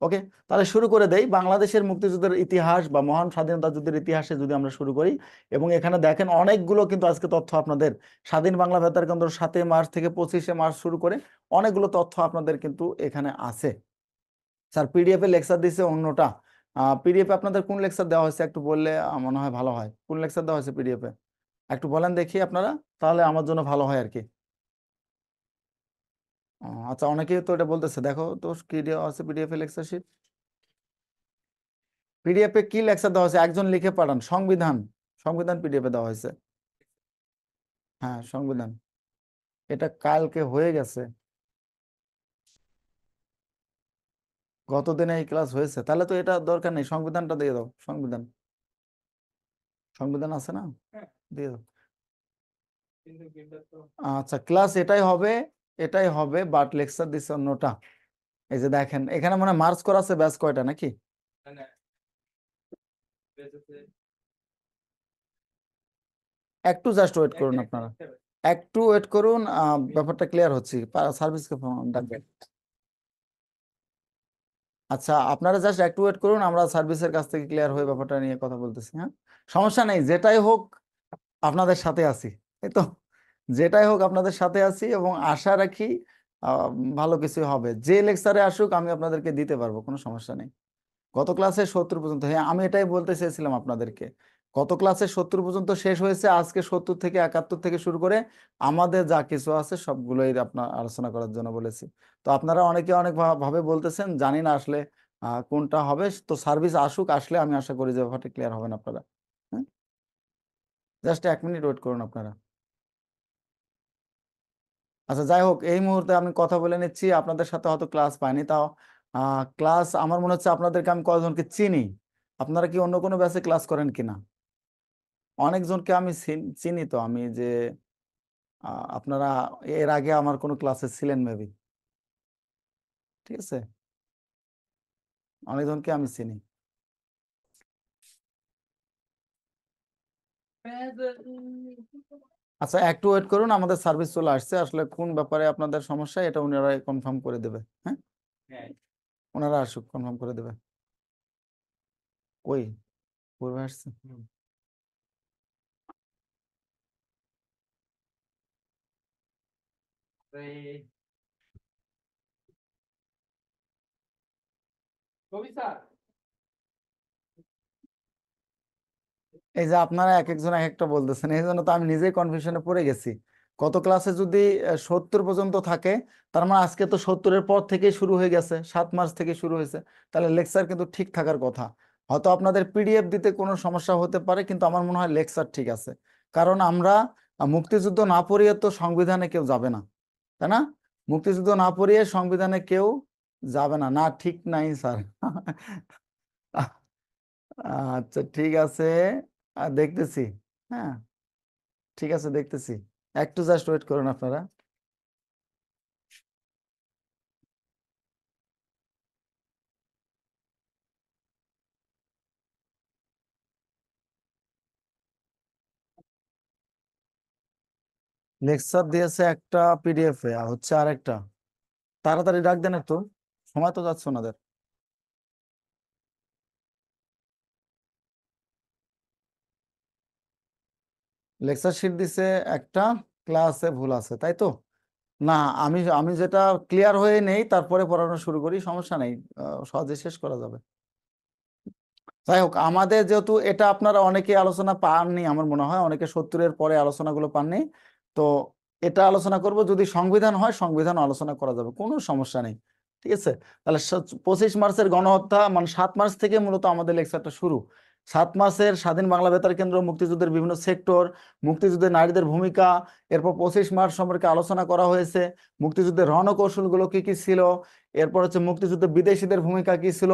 ওকে, তাহলে শুরু করে দেই। বাংলাদেশের মুক্তিযুদ্ধের ইতিহাস বা মহান স্বাধীনতা যুদ্ধের ইতিহাসে যদি আমরা শুরু করি, এবং এখানে দেখেন অনেকগুলো কিন্তু আজকে তথ্য আপনাদের স্বাধীন বাংলা বেতার কেন্দ্র 7 মার্চ থেকে 25 মার্চ শুরু করে অনেকগুলো তথ্য আপনাদের কিন্তু এখানে আছে। স্যার পিডিএফ এ লেকচার দিছে অন্যটা, পিডিএফ আপনাদের কোন লেকচার দেওয়া হয়েছে একটু বললে মনে হয় ভালো হয়। কোন লেকচার দেওয়া হয়েছে পিডিএফ এ একটু বলেন দেখি আপনারা, তাহলে আমার জন্য ভালো হয় আর কি। আচ্ছা, অনেকেই তো এটা বলতেছে, দেখো তো কি দেওয়া আছে PDF a lecture sheet. PDF এ কি লেকচার দেওয়া হয়েছে একজন লিখে পাঠান। সংবিধান, সংবিধান পিডিএফ এ দেওয়া হয়েছে। হ্যাঁ সংবিধান, এটা কালকে হয়ে গেছে, গত দিনে এই ক্লাস হয়েছে, তাহলে তো এটা দরকার নেই, সংবিধানটা দিয়ে দাও। সংবিধান, সংবিধান আছে না, দিয়ে দাও। আচ্ছা ক্লাস এটাই হবে, এটাই হবে, বাট লেকচার দিচ্ছে অন্যটা। এই যে দেখেন এখানে মানে মার্চ করা আছে ব্যাচ কয়টা নাকি, একটু জাস্ট ওয়েট করুন আপনারা, একটু ওয়েট করুন, ব্যাপারটা ক্লিয়ার হচ্ছে। সার্ভিসকে ডাকবেন। আচ্ছা আপনারা জাস্ট একটু ওয়েট করুন, আমরা সার্ভিসের কাছ থেকে ক্লিয়ার হয়ে ব্যাপারটা নিয়ে কথা বলতেছি। হ্যাঁ সমস্যা নেই, যেটাই হোক আপনাদের সাথে আছি, এই তো, যেটাই হোক আপনাদের সাথে আছি, এবং আশা রাখি আহ, ভালো কিছু হবে। যে লেকচারে আসুক আমি আপনাদেরকে দিতে পারবো, কোনো সমস্যা নেই। গত ক্লাসে 70 পর্যন্ত, হ্যাঁ আমি এটাই বলতে চেয়েছিলাম আপনাদেরকে, গত ক্লাসে 70 পর্যন্ত শেষ হয়েছে, আজকে 70 থেকে 71 থেকে শুরু করে আমাদের যা কিছু আছে সবগুলোই আপনার আলোচনা করার জন্য বলেছি। তো আপনারা অনেকে অনেক ভাবে বলতেছেন, জানি না আসলে কোনটা হবে। তো সার্ভিস আসুক, আসলে আমি আশা করি যে ব্যাপারটা ক্লিয়ার হবেন আপনারা। হ্যাঁ জাস্ট 1 মিনিট ওয়েট করুন আপনারা। আচ্ছা যাই হোক, এই মুহূর্তে আমি কথা বলে নিচ্ছি, আপনাদের সাথে হয়তো ক্লাস পাইনি, তাও ক্লাস আমার মনে হচ্ছে আপনাদেরকে আমি কয়েকজনকে চিনি। আপনারা কি অন্য কোনো ব্যাচে ক্লাস করেন কিনা? অনেকজনকে আমি চিনি, তো আমি যে আপনারা এর আগে আমার কোনো ক্লাসে ছিলেন মেবি, ঠিক আছে, অনেকজনকে আমি চিনি। আচ্ছা একটু ওয়েট করুন, আমাদের সার্ভিস চলে আসছে, আসলে কোন ব্যাপারে আপনাদের সমস্যা এটা ওনারা কনফার্ম করে দেবে। হ্যাঁ ওনারা আসুক, কনফার্ম করে দেবে। কই পূর্বে আসছে? এই যে আপনারা এক একজন এক একটা বলতেছেন, এই জন্য তো আমি নিজেই কনফিউশনে পড়ে গেছি। কত ক্লাসে যদি 70 পর্যন্ত থাকে, তার মানে আজকে তো 70-এর পর থেকে শুরু হয়ে গেছে, 7 মার্চ থেকে শুরু হয়েছে, তাহলে লেকচার কিন্তু ঠিক থাকার কথা। হয়তো আপনাদের পিডিএফ দিতে কোনো সমস্যা হতে পারে, কিন্তু আমার মনে হয় লেকচার ঠিক আছে। কারণ আমরা মুক্তিযুদ্ধ না পড়িয়ে তো সংবিধানে কেউ যাবে না, তাই না? মুক্তিযুদ্ধ না পড়িয়ে সংবিধানে কেউ যাবে না, না ঠিক নাই স্যার। আচ্ছা ঠিক আছে, দেখতেছি। হ্যাঁ ঠিক আছে দেখতেছি, একটু জাস্ট ওয়েট করুন আপনারা। লেকচার দিয়েছে একটা পিডিএফ এ, আর হচ্ছে আরেকটা, তাড়াতাড়ি ডাক দেন একটু, সময় তো যাচ্ছে ওনাদের। লেকচার শিট দিছে একটা, ক্লাসে ভুল আছে তাই তো? না, আমি আমি যেটা ক্লিয়ার হয়ে নেই তারপরে পড়ানো শুরু করি, সমস্যা নেই, সহজে শেষ করা যাবে। যাই হোক, আমাদের যেহেতু এটা আপনারা অনেকে আলোচনা পাননি, আমার মনে হয় অনেকে 70-এর পরে আলোচনাগুলো পাননি, তো এটা আলোচনা করব। যদি সংবিধান হয় সংবিধান আলোচনা করা যাবে, কোনো সমস্যা নেই, ঠিক আছে। তাহলে 25 মার্চের গণহত্যা মানে 7 মার্চ থেকে মূলত আমাদের লেকচারটা শুরু। 7 মার্চের স্বাধীন বাংলা বেতার কেন্দ্র, মুক্তিযুদ্ধের বিভিন্ন সেক্টর, মুক্তিযুদ্ধে নারীদের ভূমিকা, এরপর 25 মার্চ সম্পর্কে আলোচনা করা হয়েছে, মুক্তিযুদ্ধের রণকৌশলগুলো কি কি ছিল, এরপর হচ্ছে মুক্তিযুদ্ধে বিদেশিদের ভূমিকা কি ছিল,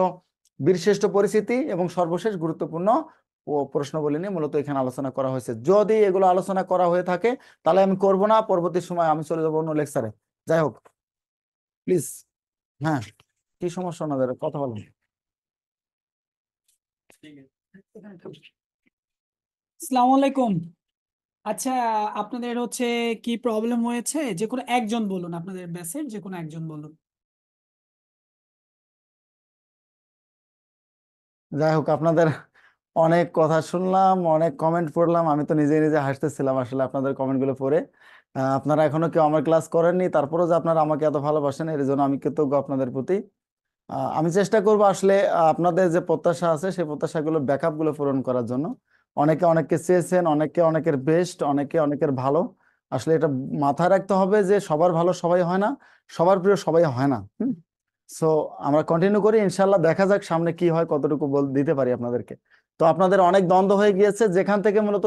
বীরশ্রেষ্ঠ পরিস্থিতি, এবং সর্বশেষ গুরুত্বপূর্ণ ও প্রশ্নাবলী নিয়ে মূলত এখানে আলোচনা করা হয়েছে। যদি এগুলো আলোচনা করা হয়ে থাকে তাহলে আমি করব না, পরবর্তী সময় আমি চলে যাবো অন্য লেকচারে। যাই হোক প্লিজ। হ্যাঁ কি সমস্যা ওনাদের, কথা বলুন। আসসালামু আলাইকুম। আচ্ছা, আপনাদের হচ্ছে কি প্রবলেম হয়েছে? যে কোনো একজন বলুন, আপনাদের ব্যাচের যে কোনো একজন বলুন। যাই হোক, আপনাদের অনেক কথা শুনলাম, অনেক কমেন্ট পড়লাম, আমি তো নিজে নিজে হাসতেছিলাম আসলে আপনাদের কমেন্টগুলো পড়ে। আপনারা এখনো কেউ আমার ক্লাস করেননি, তারপরেও যে আপনারা আমাকে এত ভালোবাসেন এর জন্য আমি কৃতজ্ঞ আপনাদের প্রতি। আমি চেষ্টা করব আসলে আপনাদের যে প্রত্যাশা আছে সেই প্রত্যাশাগুলো ব্যাকআপ গুলো পূরণ করার জন্য। অনেকে অনেককে চেয়েছেন, অনেকে অনেকের বেস্ট, অনেকে অনেকের ভালো। আসলে এটা মাথায় রাখতে হবে যে সবার ভালো সবাই হয় না, সবার প্রিয় সবাই হয় না। সো আমরা কন্টিনিউ করি, ইনশাল্লাহ দেখা যাক সামনে কি হয়, কতটুকু দিতে পারি আপনাদেরকে। তো আপনাদের অনেক দ্বন্দ্ব হয়ে গিয়েছে, যেখান থেকে মূলত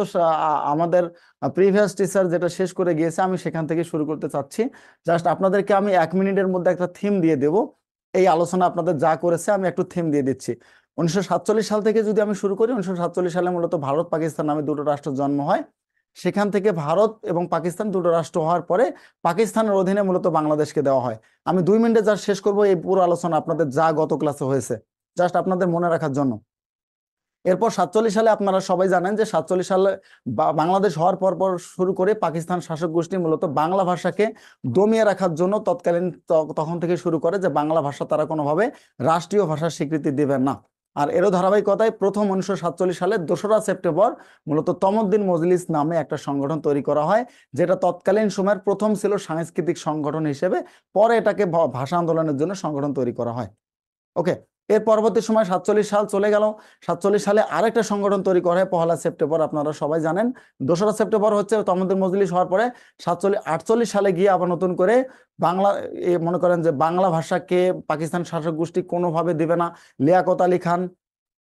আমাদের প্রিভিয়াস টিচার যেটা শেষ করে গিয়েছে আমি সেখান থেকে শুরু করতে চাচ্ছি। জাস্ট আপনাদেরকে আমি 1 মিনিটের মধ্যে একটা থিম দিয়ে দেব। এই আলোচনা আপনাদের যা করেছে আমি একটু থিম দিয়ে দিচ্ছি। 1947 সাল থেকে যদি আমি শুরু করি, 1947 সালে মূলত ভারত পাকিস্তান নামে দুটো রাষ্ট্র জন্ম হয়। সেখান থেকে ভারত এবং পাকিস্তান দুটো রাষ্ট্র হওয়ার পরে পাকিস্তানের অধীনে মূলত বাংলাদেশকে দেওয়া হয়। আমি 2 মিনিটে যা শেষ করব এই পুরো আলোচনা আপনাদের যা গত ক্লাসে হয়েছে, জাস্ট আপনাদের মনে রাখার জন্য। এরপর 47 সালে আপনারা সবাই জানেন যে 47 সালে বাংলাদেশ হওয়ার পর পর শুরু করে পাকিস্তান শাসক গোষ্ঠী মূলত বাংলা ভাষাকে দমিয়ে রাখার জন্য তৎকালীন তখন থেকে শুরু করে যে বাংলা ভাষা তারা কোনোভাবে রাষ্ট্রীয় ভাষার স্বীকৃতি দেবেন না। আর এরও ধারাবাহিকতায় প্রথম 1947 সালের 2রা সেপ্টেম্বর মূলত তমদ্দিন মজলিস নামে একটা সংগঠন তৈরি করা হয়, যেটা তৎকালীন সময়ের প্রথম ছিল সাংস্কৃতিক সংগঠন হিসেবে। পরে এটাকে ভাষা আন্দোলনের জন্য সংগঠন তৈরি করা হয়। ওকে, এর পরবর্তী সময় 47 সাল চলে গেল। 47 সালে আরেকটা সংগঠন তৈরি করা হয় 1লা সেপ্টেম্বর, আপনারা সবাই জানেন। 2রা সেপ্টেম্বর হচ্ছে তমদ্দুন মজলিস হওয়ার পরে 48 সালে গিয়ে আবার নতুন করে বাংলা, মনে করেন যে বাংলা ভাষাকে পাকিস্তান শাসক গোষ্ঠী কোনোভাবে দেবে না। লিয়াকত আলী খান,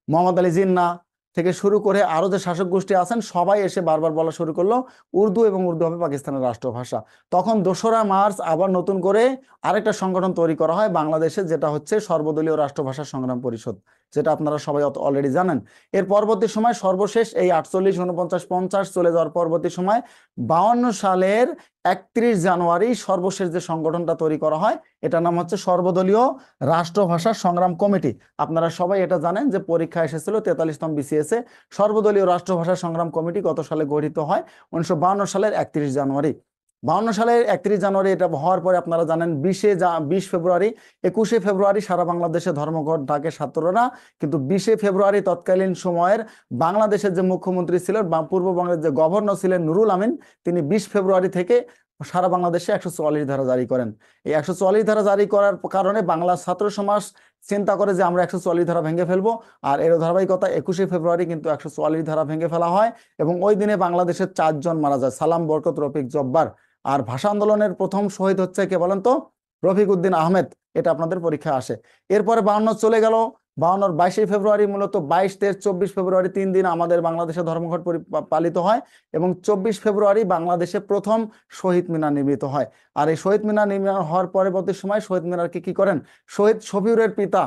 মোহাম্মদ আলী জিন্নাহ থেকে শুরু করে আরো যে শাসক গোষ্ঠী আছেন সবাই এসে বারবার বলা শুরু করলো উর্দু, এবং উর্দু হবে পাকিস্তানের রাষ্ট্রভাষা। তখন 2রা মার্চ আবার নতুন করে আরেকটা সংগঠন তৈরি করা হয় বাংলাদেশে, যেটা হচ্ছে সর্বদলীয় রাষ্ট্রভাষা সংগ্রাম পরিষদ, যেটা আপনারা সবাই অলরেডি জানেন। এর পরবর্তী সময় সর্বশেষ এই 48, 49, 50 চলে যাওয়ার পরবর্তী সময় 52 সালের 31 জানুয়ারি সর্বশেষ যে সংগঠনটা তৈরি করা হয় এটার নাম হচ্ছে সর্বদলীয় রাষ্ট্রভাষা সংগ্রাম কমিটি। আপনারা সবাই এটা জানেন যে পরীক্ষা এসেছিল 43তম BCS এ। সর্বদলীয় রাষ্ট্রভাষা সংগ্রাম কমিটি কত সালে গঠিত হয়? 1952 সালের 31 জানুয়ারি। 52 সালের 31 জানুয়ারি এটা হওয়ার পরে আপনারা জানেন 20 ফেব্রুয়ারি, 21শে ফেব্রুয়ারি সারা বাংলাদেশে ধর্মঘট ডাকে ছাত্ররা। কিন্তু 20শে ফেব্রুয়ারি তৎকালীন সময়ের বাংলাদেশের যে মুখ্যমন্ত্রী ছিলেন বা পূর্ববঙ্গের যে গভর্নর ছিলেন নুরুল আমিন, তিনি 20 ফেব্রুয়ারি থেকে সারা বাংলাদেশে 144 ধারা জারি করেন। এই 144 ধারা জারি করার কারণে বাংলা ছাত্র সমাজ চিন্তা করে যে আমরা 144 ধারা ভেঙে ফেলবো। আর এর ধারাবাহিকতা 21শে ফেব্রুয়ারি কিন্তু 144 ধারা ভেঙে ফেলা হয়, এবং ওই দিনে বাংলাদেশের 4 জন মারা যায়, সালাম, বরকত, রফিক, জব্বার। আর ভাষা আন্দোলনের প্রথম শহীদ হচ্ছে কে বলেন তো? রফিক উদ্দিন আহমেদ। এটা আপনাদের পরীক্ষায় আসে। এরপরে 52 চলে গেল। 52 22শে ফেব্রুয়ারি, মূলত 22, 23, 24 ফেব্রুয়ারি 3 দিন আমাদের বাংলাদেশে ধর্মঘট পালিত হয়, এবং 24 ফেব্রুয়ারি বাংলাদেশে প্রথম শহীদ মিনার নির্মিত হয়। আর এই শহীদ মিনার নির্মাণ হওয়ার পরবর্তী সময় শহীদ মিনারকে কি করেন? শহীদ শফিউরের পিতা,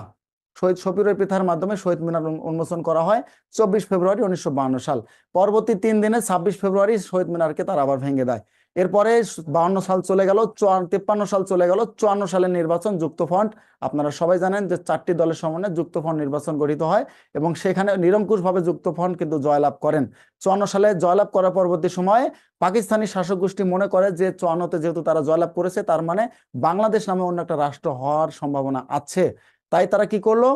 শহীদ শফিউরের পিতার মাধ্যমে শহীদ মিনার উন্মোচন করা হয় 24 ফেব্রুয়ারি 1952 সাল। পরবর্তী 3 দিনে 26 ফেব্রুয়ারি শহীদ মিনারকে তারা আবার ভেঙে দেয়। এরপরে 52 সাল চলে গেল, 53 সাল চলে গেল, 54 সালের নির্বাচন, যুক্তফ্রন্ট। আপনারা সবাই জানেন যে 4টি দলের সমন্বয়ে যুক্তফ্রন্ট নির্বাচন গঠিত হয়, এবং সেখানে নিরঙ্কুশভাবে যুক্তফ্রন্ট কিন্তু জয়লাভ করেন। 54 সালে জয়লাভ করার পরবর্তী সময়ে পাকিস্তানি শাসক গোষ্ঠী মনে করে যে 54তে যেহেতু তারা জয়লাভ করেছে তার মানে বাংলাদেশ নামে অন্য একটা রাষ্ট্র হওয়ার সম্ভাবনা আছে। তাই তারা কি করলো?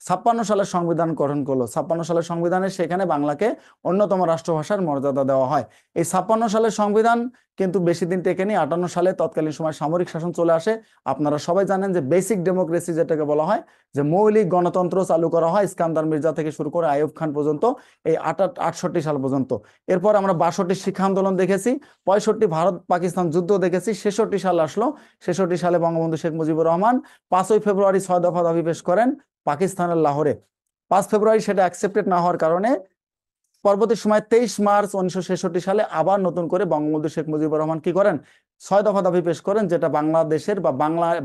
56 সালের সংবিধান গঠন করলো। 56 সালের সংবিধানে সেখানে বাংলাকে অন্যতম রাষ্ট্রভাষার মর্যাদা দেওয়া হয়। এই 56 সালের সংবিধান কিন্তু বেশি দিন টেকেনি। 58 সালে তৎকালীন সময় সামরিক শাসন চলে আসে। আপনারা সবাই জানেন যে বেসিক ডেমোক্রেসি যেটাকে বলা হয়, যে মৌলিক গণতন্ত্র চালু করা হয় ইস্কান্দার মির্জা থেকে শুরু করে আইয়ুব খান পর্যন্ত, এই 68 সাল পর্যন্ত। এরপর আমরা 62 শিক্ষা আন্দোলন দেখেছি, 65 ভারত পাকিস্তান যুদ্ধ দেখেছি, 66 সাল আসলো। 66 সালে বঙ্গবন্ধু শেখ মুজিবুর রহমান 5ই ফেব্রুয়ারি 6 দফা দাবি পেশ করেন পাকিস্তানের লাহোরে। 5 ফেব্রুয়ারি সেটা অ্যাকসেপ্টেড না হওয়ার কারণে পরবর্তী সময় 23 মার্চ 1966 সালে আবার নতুন করে বঙ্গবন্ধু শেখ মুজিবুর রহমান কি করেন? 6 দফা দাবি পেশ করেন, যেটা বাংলাদেশের বা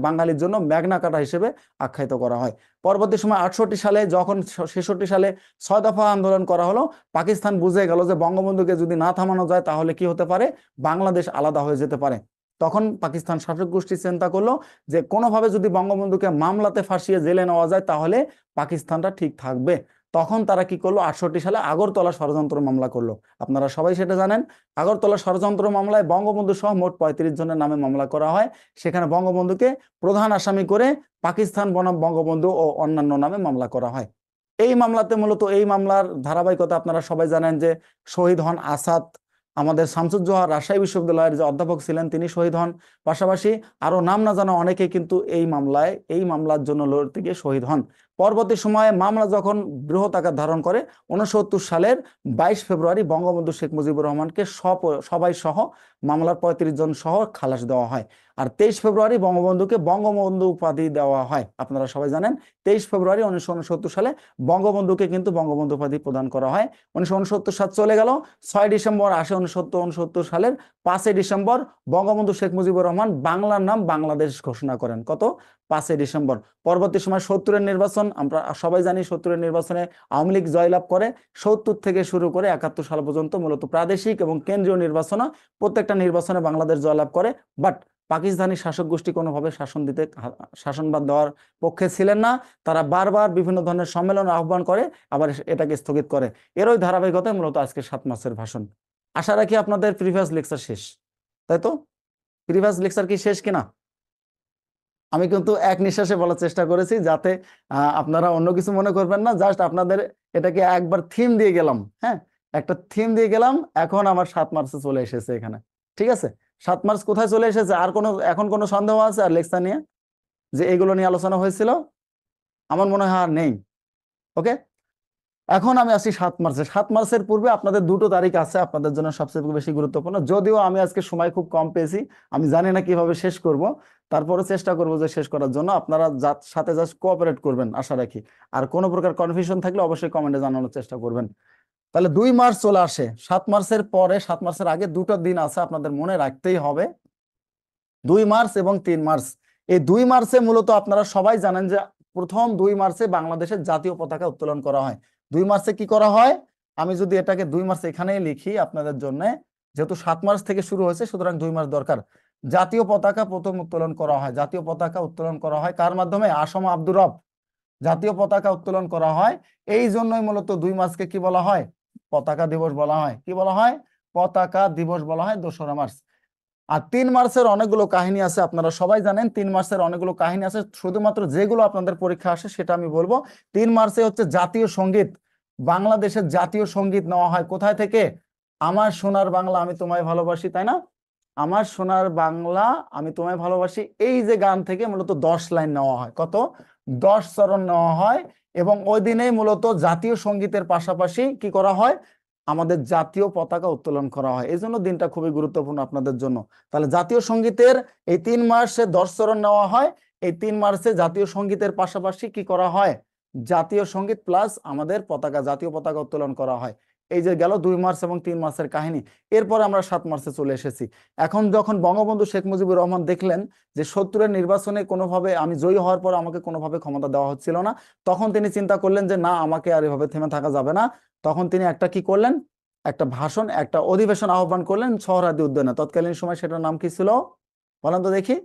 বাঙালির জন্য ম্যাগনা কার্টা হিসেবে আখ্যায়িত করা হয়। পরবর্তী সময় 68 সালে যখন 66 সালে 6 দফা আন্দোলন করা হলো, পাকিস্তান বুঝে গেল যে বঙ্গবন্ধুকে যদি না থামানো যায় তাহলে কি হতে পারে? বাংলাদেশ আলাদা হয়ে যেতে পারে। তখন পাকিস্তান শাসক গোষ্ঠী চিন্তা করলো যে কোনোভাবে যদি বঙ্গবন্ধুকে মামলাতে ফাঁসিয়ে জেলে নেওয়া যায় তাহলে পাকিস্তানটা ঠিক থাকবে। তখন তারা কি করলো? 68 সালে আগরতলা ষড়যন্ত্র মামলা করলো। আপনারা সবাই সেটা জানেন। আগরতলা ষড়যন্ত্র মামলায় বঙ্গবন্ধু সহ মোট 35 জনের নামে মামলা করা হয়। সেখানে বঙ্গবন্ধুকে প্রধান আসামি করে পাকিস্তান বনাম বঙ্গবন্ধু ও অন্যান্য নামে মামলা করা হয়। এই মামলাতে মূলত এই মামলার ধারাবাহিকতা আপনারা সবাই জানেন যে শহীদ হন আসাদ, আমাদের শামসুজ্জোহা রাজশাহী বিশ্ববিদ্যালয়ের যে অধ্যাপক ছিলেন তিনি শহীদ হন। পাশাপাশি আরো নাম না জানা অনেকে কিন্তু এই মামলার জন্য লড়তে গিয়ে শহীদ হন। পরবর্তী সময়ে মামলা যখন বৃহৎ আকার ধারণ করে 69 সালের 22 ফেব্রুয়ারি বঙ্গবন্ধু শেখ মুজিবুর রহমানকে সবাই সহ মামলার 35 জন সহ খালাস দেওয়া হয়। আর 23 ফেব্রুয়ারি বঙ্গবন্ধুকে বঙ্গবন্ধু উপাধি দেওয়া হয়। আপনারা সবাই জানেন 23 ফেব্রুয়ারি 1969 সালে বঙ্গবন্ধুকে কিন্তু বঙ্গবন্ধু উপাধি প্রদান করা হয়। 1969 সাল চলে গেল, 6 ডিসেম্বর আসে 1969 সালের 5 ডিসেম্বর বঙ্গবন্ধু শেখ মুজিবুর রহমান বাংলার নাম বাংলাদেশ ঘোষণা করেন। কত? 5 ডিসেম্বর। পরবর্তী সময় 70-এর নির্বাচন, আমরা সবাই জানি 70-এর নির্বাচনে আওয়ামী লীগ জয়লাভ করে। 70 থেকে শুরু করে 71 সাল পর্যন্ত মূলত প্রাদেশিক এবং কেন্দ্রীয় নির্বাচনে প্রত্যেকটা নির্বাচনে বাংলাদেশ জয়লাভ করে। বাট পাকিস্তানি শাসক গোষ্ঠী কোনোভাবে শাসনবাদ দেওয়ার পক্ষে ছিলেন না। তারা বারবার বিভিন্ন ধরনের সম্মেলন আহ্বান করে, আবার এটাকে স্থগিত করে। এরই ধারাবাহিকতায় মূলত আজকে 7 মাসের ভাষণ। আশা রাখি আপনাদের প্রিভিয়াস লেকচার শেষ, তাই তো? প্রিভিয়াস লেকচার কি শেষ কিনা? আমি কিন্তু এক নিঃশ্বাসে বলার চেষ্টা করেছি, যাতে আপনারা অন্য কিছু মনে করবেন না। জাস্ট আপনাদের এটাকে একবার থিম দিয়ে গেলাম, হ্যাঁ, একটা থিম দিয়ে গেলাম। এখন আমার 7 মার্চে চলে এসেছে এখানে, ঠিক আছে? 7 মার্চ কোথায় চলে এসেছে? আর এখন কোনো সন্দেহ আছে আর লেকচার নিয়ে যে এগুলো নিয়ে আলোচনা হয়েছিল? আমার মনে হয় আর নেই। ওকে, এখন আমি আসি 7 মার্চে। 7 মার্চের পূর্বে আপনাদের 2টো তারিখ আছে আপনাদের জন্য সবচেয়ে বেশি গুরুত্বপূর্ণ। যদিও আমি আজকে সময় খুব কম পেয়েছি, আমি জানি না কিভাবে শেষ করব, তারপরে চেষ্টা করব যে শেষ করার জন্য। আপনারা সাথে জাস্ট কোঅপারেট করবেন আশা রাখি। আর কোনো প্রকার কনফিউশন থাকলে অবশ্যই কমেন্টে জানানোর চেষ্টা করবেন। তাহলে 2 মার্চ চলে আসে। 7 মার্চের পরে, 7 মার্চের আগে 2টো দিন আছে আপনাদের মনে রাখতেই হবে, 2 মার্চ এবং 3 মার্চ। এই 2 মার্চে মূলত আপনারা সবাই জানেন যে প্রথম 2 মার্চে বাংলাদেশের জাতীয় পতাকা উত্তোলন করা হয়। 2 মার্চে কি করা হয়? আমি যদি এটাকে 2 মার্চ এখানেই লিখি আপনাদের জন্য, যেহেতু 7 মার্চ থেকে শুরু হয়েছে সুতরাং 2 মার্চ দরকার। জাতীয় পতাকা প্রথম উত্তোলন করা হয়। জাতীয় পতাকা উত্তোলন করা হয় কার মাধ্যমে? আসম আব্দুর রব। জাতীয় পতাকা উত্তোলন করা হয়। এই জন্যই মূলত 2 মার্চকে কি বলা হয়? পতাকা দিবস বলা হয়। কি বলা হয়? পতাকা দিবস বলা হয়, 2রা মার্চ। আর 3 মার্চের অনেকগুলো কাহিনী আছে, আপনারা সবাই জানেন 3 মার্চের অনেকগুলো কাহিনী আছে। শুধুমাত্র যেগুলো আপনাদের পরীক্ষা আসে সেটা আমি বলবো। 3 মার্চে হচ্ছে জাতীয় সঙ্গীত, বাংলাদেশের জাতীয় সঙ্গীত নেওয়া হয় কোথায় থেকে? আমার সোনার বাংলা আমি তোমায় ভালোবাসি, তাই না? আমার সোনার বাংলা আমি তোমায় ভালোবাসি, এই যে গান থেকে মূলত 10 লাইন নেওয়া হয়। কত? 10 চরণ নেওয়া হয়। এবং ওই দিনেই মূলত জাতীয় সঙ্গীতের পাশাপাশি কি করা হয়? আমাদের জাতীয় পতাকা উত্তোলন করা হয়। এই জন্য দিনটা খুবই গুরুত্বপূর্ণ আপনাদের জন্য। তাহলে জাতীয় সঙ্গীতের এই 3 মার্চে 10 চরণ নেওয়া হয়। এই 3 মার্চে জাতীয় সঙ্গীতের পাশাপাশি কি করা হয়? জাতীয় সঙ্গীত প্লাস আমাদের পতাকা, জাতীয় পতাকা উত্তোলন করা হয়। এই যে গেল 2 মার্চ এবং 3 মার্চের কাহিনী। এরপরে আমরা 7 মার্চে চলে এসেছি। এখন যখন বঙ্গবন্ধু শেখ মুজিবুর রহমান দেখলেন যে 70-এর নির্বাচনে কোনোভাবে আমি জয়ী হওয়ার পর আমাকে কোনোভাবে ক্ষমতা দেওয়া হচ্ছিল না, তখন তিনি চিন্তা করলেন যে না, আমাকে আর এভাবে থেমে থাকা যাবে না। তখন তিনি একটা কি করলেন? একটা ভাষণ, একটা অধিবেশন আহ্বান করলেন সোহরাওয়ার্দী উদ্যানে। তৎকালীন সময় সেটার নাম কি ছিল বলেন তো দেখি?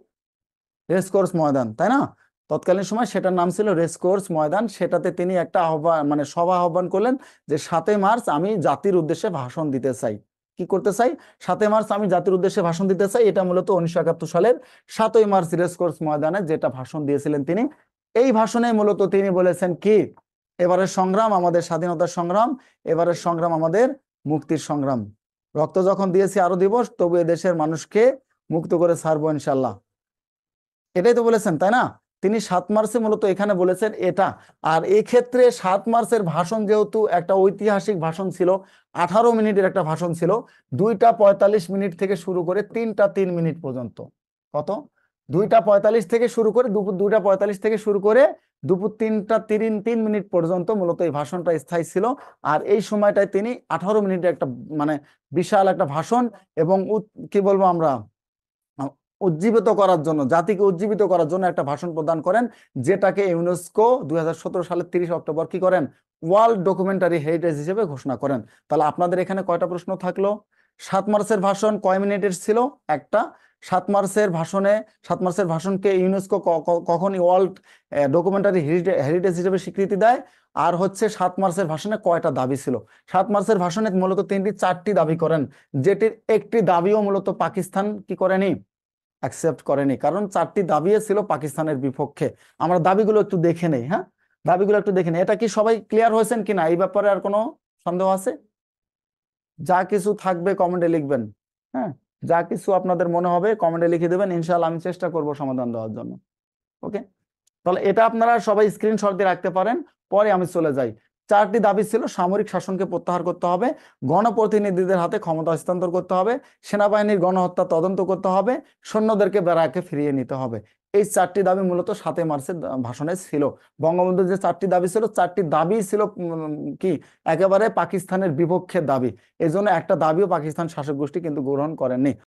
রেসকোর্স ময়দান, তাই না? তৎকালীন সময় সেটার নাম ছিল রেসকোর্স ময়দান। সেটাতে তিনি একটা সভা আহ্বান করলেন যে 7 মার্চ আমি জাতির উদ্দেশ্যে ভাষণ দিতে চাই। কি করতে চাই? 7 মার্চ আমি জাতির উদ্দেশ্যে ভাষণ দিতে চাই। এটা মূলত 1971 সালের 7 মার্চ রেসকোর্স ময়দানে যেটা ভাষণ দিয়েছিলেন তিনি। এই ভাষণে মূলত তিনি বলেছেন কি? এবারের সংগ্রাম আমাদের স্বাধীনতার সংগ্রাম, এবারের সংগ্রাম আমাদের মুক্তির সংগ্রাম। রক্ত যখন দিয়েছি আরো দিবস, তবু এদেশের মানুষকে মুক্ত করে ছাড়বো ইনশাল্লাহ। এটাই তো বলেছেন, তাই না? তিনি 7 মার্চে মূলত এখানে বলেছেন এটা। আর এই ক্ষেত্রে 7 মার্চের ভাষণ যেহেতু একটা ঐতিহাসিক ভাষণ ছিল, 18 মিনিটের একটা ভাষণ ছিল, 2টা 45 মিনিট থেকে শুরু করে 3টা 3 মিনিট পর্যন্ত। কত? 2টা 45 থেকে শুরু করে দুপুর 2টা 45 থেকে শুরু করে দুপুর 3টা 3 মিনিট পর্যন্ত মূলত এই ভাষণটা স্থায়ী ছিল। আর এই সময়টায় তিনি 18 মিনিটের একটা মানে বিশাল একটা ভাষণ এবং কি বলবো আমরা, উজ্জীবিত করার জন্য, জাতিকে উজ্জীবিত করার জন্য একটা ভাষণ প্রদান করেন, যেটাকে ইউনেস্কো 2017 সালের 30 অক্টোবর কি করেন? ওয়ার্ল্ড ডকুমেন্টারি হেরিটেজ হিসেবে ঘোষণা করেন। তাহলে আপনাদের এখানে কয়টা প্রশ্ন থাকলো? 7 মার্চের ভাষণ কয় মিনিটের ছিল? একটা। 7 মার্চের ভাষণে, 7 মার্চের ভাষণকে ইউনেস্কো কখন ওয়ার্ল্ড ডকুমেন্টারি হেরিটেজ হিসেবে স্বীকৃতি দেয়? আর হচ্ছে 7 মার্চের ভাষণে কয়টা দাবি ছিল? 7 মার্চের ভাষণে মূলত 4টি দাবি করেন, যেটির একটি দাবিও মূলত পাকিস্তান কি করেনি? অ্যাকসেপ্ট করেনি। কারণ 4টি দাবি ছিল পাকিস্তানের বিপক্ষে। আমরা দাবিগুলো একটু দেখে নেই, হ্যাঁ। দাবিগুলো একটু দেখে নিন। এটা কি সবাই ক্লিয়ার হয়েছেন কিনা, এই ব্যাপারে আর কোনো সন্দেহ আছে? যা কিছু থাকবে কমেন্টে লিখবেন। হ্যাঁ, যা কিছু আপনাদের মনে হবে কমেন্টে লিখে দেবেন, ইনশাআল্লাহ আমি চেষ্টা করব সমাধান দেওয়ার জন্য। ওকে, তাহলে এটা আপনারা সবাই স্ক্রিনশট দিয়ে রাখতে পারেন। পরে আমি চলে যাই। 4টি দাবি ছিল: সামরিক শাসনকে প্রত্যাহার করতে হবে, গণপ্রতিনিধিদের হাতে ক্ষমতা হস্তান্তর করতে হবে, সেনাবাহিনীর গণহত্যা তদন্ত করতে হবে, সৈন্যদেরকে ব্যারাকে ফিরিয়ে নিতে হবে। এই 4টি দাবি মূলত 7 মার্চের ভাষণে ছিল। বঙ্গবন্ধুর যে 4টি দাবি ছিল, 4টি দাবি ছিল কি একেবারে পাকিস্তানের বিপক্ষে দাবি। এই জন্য একটা দাবিও পাকিস্তান শাসক গোষ্ঠী কিন্তু গ্রহণ করেননি।